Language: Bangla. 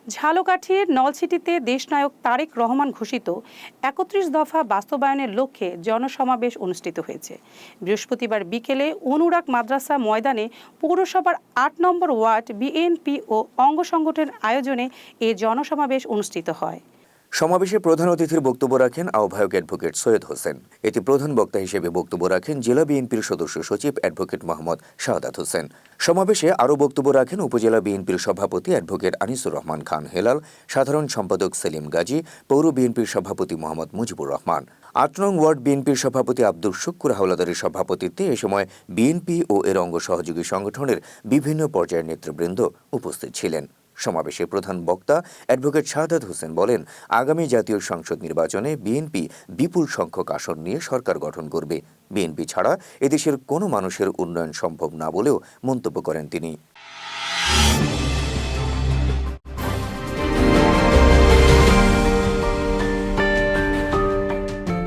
ঝালকাঠির নলছিটিতে দেশনায়ক তারেক রহমান ঘোষিত ৩১ দফা বাস্তবায়নের লক্ষ্যে জনসমাবেশ অনুষ্ঠিত হয়েছে। বৃহস্পতিবার বিকেলে অনুরাগ মাদ্রাসা ময়দানে পৌরসভার ৮ নম্বর ওয়ার্ড বিএনপি ও অঙ্গ সংগঠনের আয়োজনে এ জনসমাবেশ অনুষ্ঠিত হয়। সমাবেশে প্রধান অতিথির বক্তব্য রাখেন আহ্বায়ক অ্যাডভোকেট সৈয়দ হোসেন। এতে প্রধান বক্তা হিসেবে বক্তব্য রাখেন জেলা বিএনপির সদস্য সচিব অ্যাডভোকেট মোহাম্মদ শাহাদাত হোসেন। সমাবেশে আরও বক্তব্য রাখেন উপজেলা বিএনপির সভাপতি অ্যাডভোকেট আনিসুর রহমান খান হেলাল, সাধারণ সম্পাদক সেলিম গাজী, পৌর বিএনপির সভাপতি মোহাম্মদ মুজিবুর রহমান। ৮ নং ওয়ার্ড বিএনপির সভাপতি আব্দুল শুক্কুর হাওলাদারের সভাপতিত্বে এ সময় বিএনপি ও এর অঙ্গ সহযোগী সংগঠনের বিভিন্ন পর্যায়ের নেতৃবৃন্দ উপস্থিত ছিলেন। সমাবেশে প্রধান বক্তা অ্যাডভোকেট শাহাদাত হোসেন বলেন, আগামী জাতীয় সংসদ নির্বাচনে বিএনপি বিপুল সংখ্যক আসন নিয়ে সরকার গঠন করবে। বিএনপি ছাড়া এদেশের কোনো মানুষের উন্নয়ন সম্ভব না বলেও মন্তব্য করেন তিনি।